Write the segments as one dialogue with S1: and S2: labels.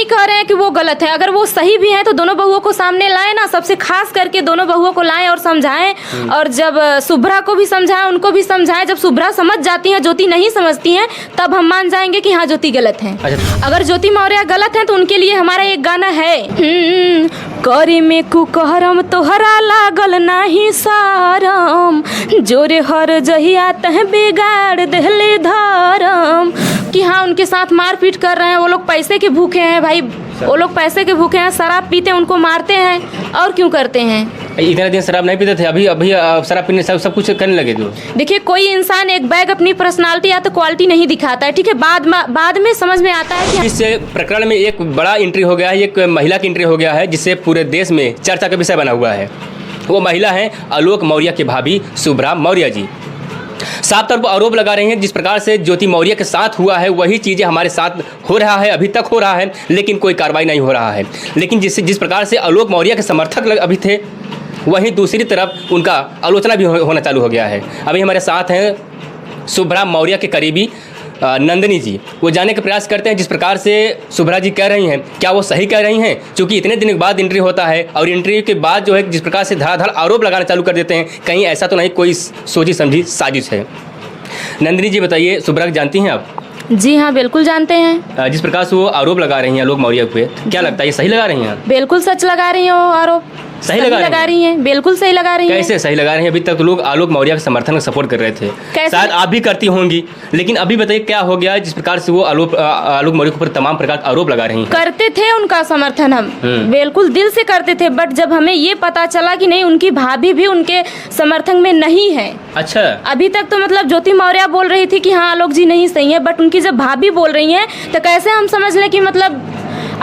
S1: कह रहे हैं कि वो गलत है, अगर वो सही भी है तो दोनों बहुओं को सामने लाए ना, सबसे खास करके दोनों बहुओं को लाएं और समझाएं। और जब शुभ्रा को भी समझाएं, उनको भी समझाएं। जब शुभ्रा समझ जाती हैं, ज्योति नहीं समझती हैं, तब हम मान जाएंगे कि हाँ ज्योति गलत है। अगर ज्योति मौर्य गलत है तो उनके लिए हमारा एक गाना है, करी में कुकहरम तोहरा लागल नाही सारम, जोरे हर जहिया तह बिगाड़ देले धरम। कि हाँ उनके साथ मारपीट कर रहे हैं, वो लोग पैसे के भूखे हैं भाई, वो लोग पैसे के भूखे हैं, शराब पीते हैं, उनको मारते हैं। और क्यों करते हैं?
S2: इतने दिन शराब नहीं पीते थे, अभी शराब पीने सब कुछ करने लगे। तो
S1: देखिए कोई इंसान एक बैग अपनी पर्सनालिटी या तो क्वालिटी नहीं दिखाता है, ठीक है, बाद में समझ में आता है कि
S2: इस प्रकरण में एक बड़ा एंट्री हो गया है, एक महिला की एंट्री हो गया है जिससे पूरे देश में चर्चा का विषय बना हुआ है। वो महिला है आलोक मौर्य की भाभी शुभ्रा मौर्य जी। साफ तौर पर आरोप लगा रहे हैं जिस प्रकार से ज्योति मौर्य के साथ हुआ है वही चीज़ें हमारे साथ हो रहा है, अभी तक हो रहा है, लेकिन कोई कार्रवाई नहीं हो रहा है। लेकिन जिस प्रकार से आलोक मौर्य के समर्थक अभी थे, वहीं दूसरी तरफ उनका आलोचना भी होना चालू हो गया है। अभी हमारे साथ हैं शुभ्रा मौर्य के करीबी नंदिनी जी। वो जानने का प्रयास करते हैं जिस प्रकार से शुभ्रा जी कह रही हैं, क्या वो सही कह रही हैं? क्योंकि इतने दिन के बाद इंटरव्यू होता है और इंटरव्यू के बाद जो है जिस प्रकार से धड़ाधड़ आरोप लगाना चालू कर देते हैं, कहीं ऐसा तो नहीं कोई सोची समझी साजिश है? नंदिनी जी बताइए, शुभ्रा जानती हैं आप?
S1: जी हाँ बिल्कुल जानते हैं।
S2: जिस प्रकार से वो आरोप लगा रही हैं आलोक मौर्य पे, क्या लगता है ये सही लगा रही हैं?
S1: बिल्कुल सच लगा रही हैं वो आरोप,
S2: सही लगा रही हैं,
S1: बिल्कुल सही लगा रही हैं।
S2: कैसे सही लगा रही हैं? अभी तक तो लोग आलोक मौर्य के समर्थन में सपोर्ट कर रहे थे, शायद आप भी करती होंगी, लेकिन अभी बताइए क्या हो गया जिस प्रकार से वो आलोक मौर्य के ऊपर तमाम प्रकार के आरोप लगा रही हैं?
S1: करते थे उनका समर्थन हम बिल्कुल दिल से करते थे, बट जब हमें ये पता चला कि नहीं उनकी भाभी भी उनके समर्थन में नहीं है।
S2: अच्छा,
S1: अभी तक तो मतलब ज्योति मौर्य बोल रही थी कि हाँ आलोक जी नहीं सही है, बट उनकी जब भाभी बोल रही हैं तो कैसे हम समझ लें कि मतलब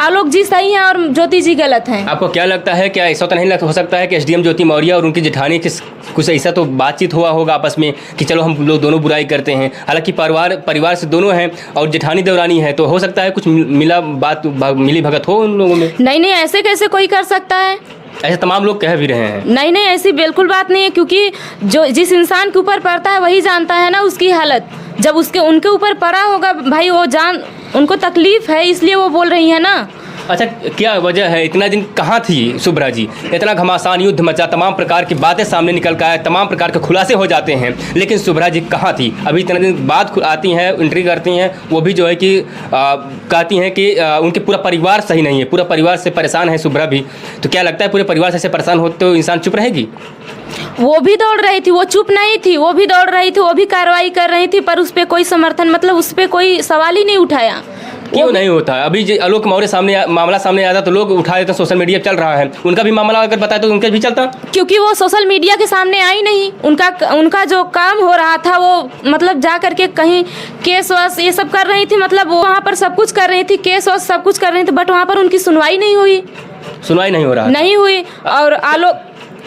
S1: आलोक जी सही हैं और ज्योति जी गलत हैं?
S2: आपको क्या लगता है, क्या ऐसा तो नहीं हो सकता है कि एसडीएम ज्योति मौर्य और उनकी जेठानी की कुछ ऐसा तो बातचीत हुआ होगा आपस में कि चलो हम लोग दोनों बुराई करते हैं? हालांकि परिवार से दोनों हैं और जेठानी देवरानी है, तो हो सकता है कुछ मिली भगत हो उन लोगों में।
S1: नहीं ऐसे कैसे कोई कर सकता है?
S2: ऐसे तमाम लोग कह भी रहे हैं।
S1: नहीं ऐसी बिल्कुल बात नहीं है, क्योंकि जो जिस इंसान के ऊपर पड़ता है वही जानता है ना उसकी हालत। जब उनके ऊपर पड़ा होगा भाई, वो उनको तकलीफ है इसलिए वो बोल रही है ना।
S2: अच्छा, क्या वजह है? इतना दिन कहाँ थी शुभ्रा जी? इतना घमासान युद्ध मचा, तमाम प्रकार की बातें सामने निकल कर आए, तमाम प्रकार के खुलासे हो जाते हैं, लेकिन शुभ्रा जी कहाँ थी? अभी इतना दिन बाद आती हैं, एंट्री करती हैं, वो भी जो है कि कहती हैं कि उनके पूरा परिवार सही नहीं है, पूरा परिवार से परेशान है शुभ्रा भी। तो क्या लगता है पूरे परिवार से परेशान हो तो इंसान चुप रहेगी?
S1: वो भी दौड़ रही थी, वो चुप नहीं थी, वो भी दौड़ रही थी, वो भी कार्रवाई कर रही थी, पर उस पर कोई समर्थन मतलब उस पर कोई सवाल ही नहीं उठाया।
S2: क्यों नहीं होता? अभी आलोक मौर्य मामला सामने आया था तो लोग उठा देते, सोशल मीडिया चल रहा है, उनका भी मामला अगर बताए तो उनका भी चलता, क्योंकि
S1: वो सोशल मीडिया के सामने आई नहीं। उनका जो काम हो रहा था वो मतलब जा करके कहीं केस वस ये सब कर रही थी, मतलब वो वहाँ पर सब कुछ कर रही थी, केस वस सब कुछ कर रही थी, बट वहाँ पर उनकी सुनवाई नहीं हुई।
S2: सुनवाई नहीं हो रहा,
S1: नहीं हुई। और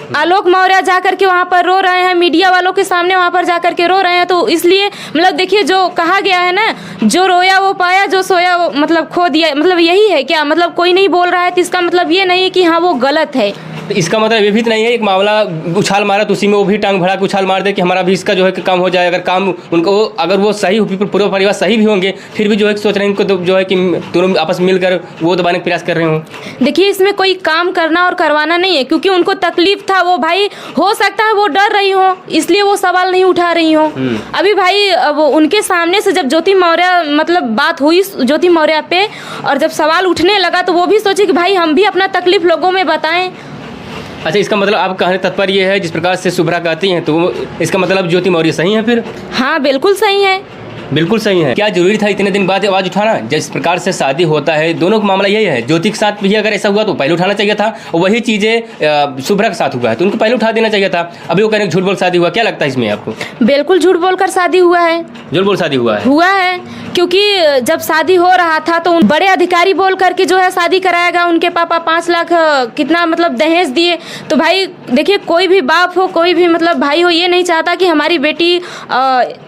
S1: आलोक मौर्य जा करके वहाँ पर रो रहे हैं, मीडिया वालों के सामने वहाँ पर जा करके रो रहे हैं। तो इसलिए मतलब देखिए, जो कहा गया है ना, जो रोया वो पाया, जो सोया वो मतलब खो दिया, मतलब यही है क्या? मतलब कोई नहीं बोल रहा है तो इसका मतलब ये नहीं है कि हाँ वो गलत है।
S2: तो इसका मतलब ये भी नहीं है एक मामला उछाल मारा तो उसी में वो भी टांग भरा के उछाल मार दे कि हमारा भी इसका जो है कि काम हो जाए। अगर काम उनको अगर वो सही पूरा परिवार सही भी होंगे, फिर भी जो है सोच रहे हैं इनको जो है कि दोनों आपस में मिलकर वो दबाने का प्रयास कर रहे हों।
S1: देखिए इसमें कोई काम करना और करवाना नहीं है, क्योंकि उनको तकलीफ था। वो भाई हो सकता है वो डर रही हो, इसलिए वो सवाल नहीं उठा रही हो। अभी भाई वो उनके सामने से जब ज्योति मौर्य मतलब बात हुई ज्योति मौर्य पे, और जब सवाल उठने लगा तो वो भी सोचे कि भाई हम भी अपना तकलीफ लोगों में बताएं।
S2: अच्छा, इसका मतलब आप कहने तात्पर्य ये है जिस प्रकार से शुभ्रा कहती हैं, तो इसका मतलब ज्योति मौर्य सही है फिर?
S1: हाँ बिल्कुल सही है, बिल्कुल सही है।
S2: क्या जरूरी था इतने दिन बाद आवाज उठाना? जिस प्रकार से शादी होता है, दोनों का मामला यही है। ज्योति के साथ भी अगर ऐसा हुआ तो पहले उठाना चाहिए था, और वही चीजें शुभ्रा के साथ हुआ है तो उनको पहले उठा देना चाहिए था। अभी वो कह रहे हैं झूठ बोल शादी हुआ, क्या लगता है इसमें आपको?
S1: बिल्कुल झूठ बोलकर शादी हुआ है,
S2: झूठ बोल शादी हुआ है,
S1: क्योंकि जब शादी हो रहा था तो बड़े अधिकारी बोल करके जो है शादी कराएगा, उनके पापा 5 लाख कितना मतलब दहेज दिए। तो भाई देखिए, कोई भी बाप हो, कोई भी मतलब भाई हो, ये नहीं चाहता कि हमारी बेटी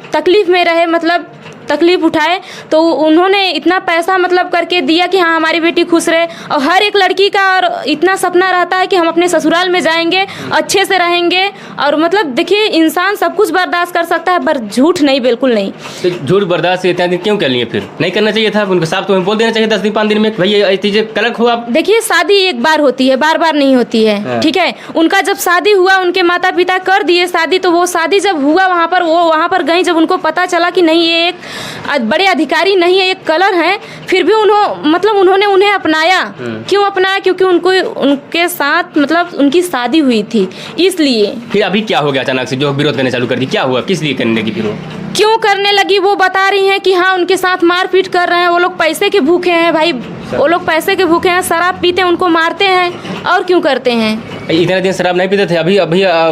S1: तकलीफ में रहे, मतलब तकलीफ उठाए, तो उन्होंने इतना पैसा मतलब करके दिया कि हाँ हमारी बेटी खुश रहे। और हर एक लड़की का और इतना सपना रहता है कि हम अपने ससुराल में जाएंगे, अच्छे से रहेंगे। और मतलब देखिए, इंसान सब कुछ बर्दाश्त कर सकता है पर झूठ नहीं, बिल्कुल नहीं।
S2: तो झूठ बर्दाश्त इतना दिन क्यों कर लिए? फिर नहीं करना चाहिए था उनको साफ, तो बोल देना चाहिए 10 दिन 5 दिन में भाई ये चीजें कलक हो। आप
S1: देखिए, शादी एक बार होती है, बार बार नहीं होती है, ठीक है। उनका जब शादी हुआ, उनके माता पिता कर दिए शादी, तो वो शादी जब हुआ वहाँ पर, वो वहाँ पर गई, जब उनको पता चला कि नहीं ये एक बड़े अधिकारी नहीं है, एक कलर है, फिर भी उन्होंने उन्हें अपनाया। क्यों अपनाया? क्योंकि उनके साथ मतलब उनकी शादी हुई थी, इसलिए।
S2: फिर अभी क्या हो गया अचानक से जो विरोध करने चालू कर दी? क्या हुआ, किस लिए करने लगी? फिर वो
S1: क्यों करने लगी वो बता रही हैं कि हाँ उनके साथ मारपीट कर रहे हैं, वो लोग पैसे के भूखे हैं भाई, वो लोग पैसे के भूखे हैं, शराब पीते हैं, उनको मारते हैं। और क्यों करते हैं?
S2: इतने दिन शराब नहीं पीते थे, अभी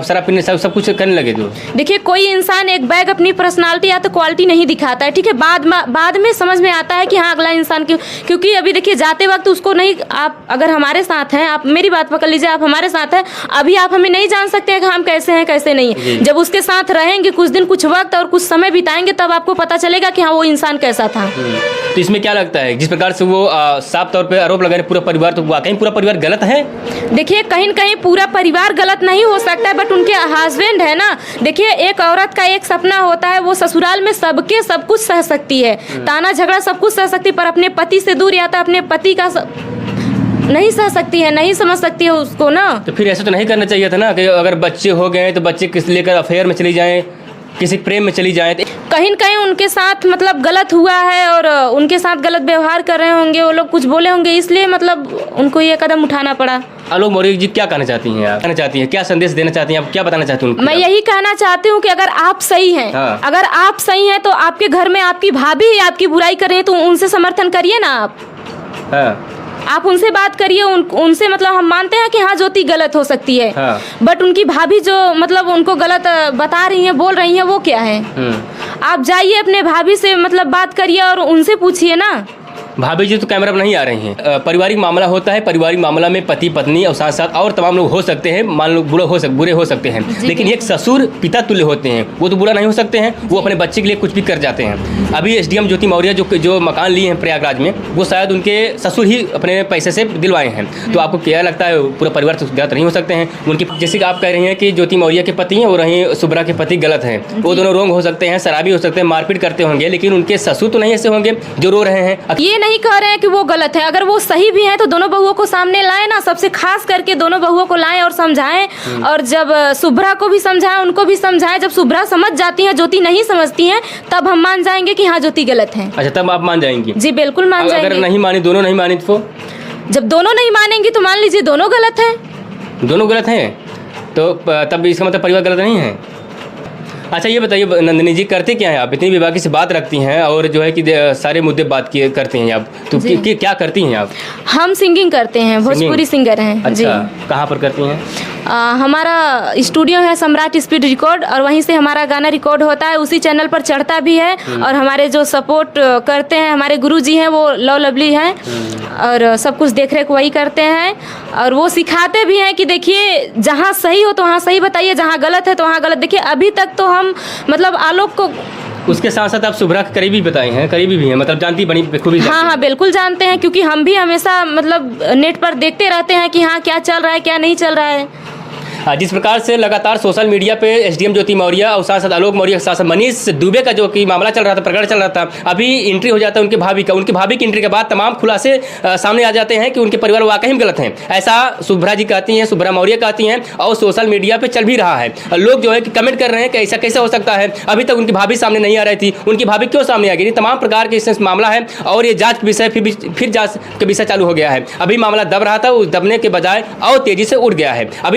S2: शराब पीने सब कुछ करने लगे। तो
S1: देखिए, कोई इंसान एक बैग अपनी पर्सनालिटी या तो क्वालिटी नहीं दिखाता है, ठीक है। बाद में समझ में आता है कि हाँ अगला इंसान क्योंकि अभी देखिए, जाते वक्त उसको नहीं, आप अगर हमारे साथ हैं, आप मेरी बात पकड़ लीजिए, आप हमारे साथ हैं, अभी आप हमें नहीं जान सकते हैं कि हम कैसे हैं कैसे नहीं। जब उसके साथ रहेंगे कुछ दिन, कुछ वक्त और कुछ समय बिताएंगे, तब आपको पता चलेगा कि हाँ वो इंसान कैसा था।
S2: तो इसमें क्या लगता है, जिस प्रकार से वो साफ तौर पे आरोप लगा रहे पूरा परिवार, तो वाकई पूरा परिवार गलत है?
S1: देखिए, कहीं न कहीं पूरा परिवार गलत नहीं हो सकता है, बट उनके हस्बैंड है ना। देखिए, एक औरत का एक सपना होता है, वो ससुराल में सबके सब कुछ सह सकती है, ताना झगड़ा सब कुछ सह सकती है, पर अपने पति से दूर या तो अपने पति का नहीं सह सकती है, नहीं समझ सकती है उसको ना।
S2: तो फिर ऐसा तो नहीं करना चाहिए था ना कि अगर बच्चे हो गए तो बच्चे किस लेकर अफेयर में चली जाएं, किसी प्रेम में चली जाए।
S1: कहीं न कहीं उनके साथ मतलब गलत हुआ है और उनके साथ गलत व्यवहार कर रहे होंगे, वो लोग कुछ बोले होंगे, इसलिए मतलब उनको ये कदम उठाना पड़ा।
S2: आलोक मौर्य जी क्या कहना चाहती हैं आप? कहना चाहती हैं, क्या संदेश देना चाहती हैं आप, क्या बताना चाहती हैं?
S1: मैं यही कहना चाहती हूँ कि अगर आप सही हैं,
S2: हाँ।
S1: अगर आप सही हैं तो आपके घर में आपकी भाभी आपकी बुराई कर रही है, तो उनसे समर्थन करिए ना आप।
S2: हाँ।
S1: आप उनसे बात करिए, उनसे मतलब हम मानते हैं कि हाँ ज्योति गलत हो सकती है,
S2: हाँ।
S1: बट उनकी भाभी जो मतलब उनको गलत बता रही हैं, बोल रही हैं, वो क्या है? आप जाइए अपने भाभी से मतलब बात करिए और उनसे पूछिए ना।
S2: भाभी जी तो कैमरा पर नहीं आ रही हैं। पारिवारिक मामला होता है, पारिवारिक मामला में पति पत्नी और साथ साथ और तमाम लोग हो सकते हैं, मान लो बुरे हो सकते हैं, लेकिन एक ससुर पिता तुल्य होते हैं, वो तो बुरा नहीं हो सकते हैं, वो अपने बच्चे के लिए कुछ भी कर जाते हैं। अभी एसडीएम ज्योति मौर्य जो मकान लिए हैं प्रयागराज में, वो शायद उनके ससुर ही अपने पैसे से दिलवाए हैं। तो आपको क्या लगता है पूरा परिवार तो गलत नहीं हो सकते हैं? उनकी जैसे कि आप कह रही हैं कि ज्योति मौर्य के पति हैं और वहीं शुभ्रा के पति गलत हैं, वो दोनों रोंग हो सकते हैं, शराबी हो सकते हैं, मारपीट करते होंगे, लेकिन उनके ससुर तो नहीं ऐसे होंगे जो रो रहे हैं।
S1: ये नहीं कह रहे हैं कि वो गलत है, अगर वो सही भी हैं तो दोनों बहुओं को सामने लाए ना, सबसे खास करके दोनों बहुओं को लाएं और समझाएं। और जब शुभ्रा को भी समझाएं, उनको भी समझाएं। जब शुभ्रा समझ जाती हैं, ज्योति नहीं समझती हैं, तब हम मान जाएंगे कि हाँ ज्योति गलत है।
S2: अच्छा, तब आप मान जाएंगी?
S1: जी बिल्कुल मान जाएंगे।
S2: अगर नहीं मानी, दोनों नहीं मानी, तो
S1: जब दोनों नहीं मानेंगी तो मान लीजिए दोनों गलत हैं।
S2: दोनों गलत हैं, तो तब इसका मतलब परिवार गलत नहीं है। अच्छा, ये बताइए नंदिनी जी, करते क्या हैं आप? इतनी विभागी से बात रखती हैं और जो है कि सारे मुद्दे बात किए करती हैं आप, तो क्या करती हैं आप?
S1: हम सिंगिंग करते हैं, भोजपुरी सिंगर हैं।
S2: अच्छा,
S1: जी।
S2: कहाँ पर करती हैं?
S1: हमारा स्टूडियो है सम्राट स्पीड रिकॉर्ड, और वहीं से हमारा गाना रिकॉर्ड होता है, उसी चैनल पर चढ़ता भी है। और हमारे जो सपोर्ट करते हैं, हमारे गुरुजी हैं, वो लव लवली हैं, और सब कुछ देख रेख वही करते हैं। और वो सिखाते भी हैं कि देखिए, जहाँ सही हो तो वहाँ सही बताइए, जहाँ गलत है तो वहाँ गलत। देखिए, अभी तक तो हम मतलब आलोक को,
S2: उसके साथ साथ आप शुभ्रा के करीबी बताए हैं, करीबी भी हैं, मतलब जानती बनी खूबी।
S1: हाँ बिल्कुल जानते हैं, क्योंकि हम भी हमेशा मतलब नेट पर देखते रहते हैं कि हाँ क्या चल रहा है क्या नहीं चल रहा है।
S2: जिस प्रकार से लगातार सोशल मीडिया पे एसडीएम ज्योति मौर्य और साथ साथ आलोक मौर्य के साथ साथ मनीष दुबे का जो कि मामला चल रहा था, प्रकरण चल रहा था, अभी एंट्री हो जाता है उनकी भाभी का। उनकी भाभी की एंट्री के बाद तमाम खुलासे सामने आ जाते हैं कि उनके परिवार वाकई में गलत हैं। ऐसा शुभ्रा जी कहती हैं, शुभ्रा मौर्य कहती हैं, और सोशल मीडिया पर चल भी रहा है। लोग जो है कि कमेंट कर रहे हैं कि ऐसा कैसे हो सकता है, अभी तक उनकी भाभी सामने नहीं आ रही थी, उनकी भाभी क्यों सामने आ गई? तमाम प्रकार के इसमें मामला है और ये जाँच के विषय फिर जाँच का विषय चालू हो गया है। अभी मामला दब रहा था, उस दबने के बजाय और तेजी से उठ गया है। अभी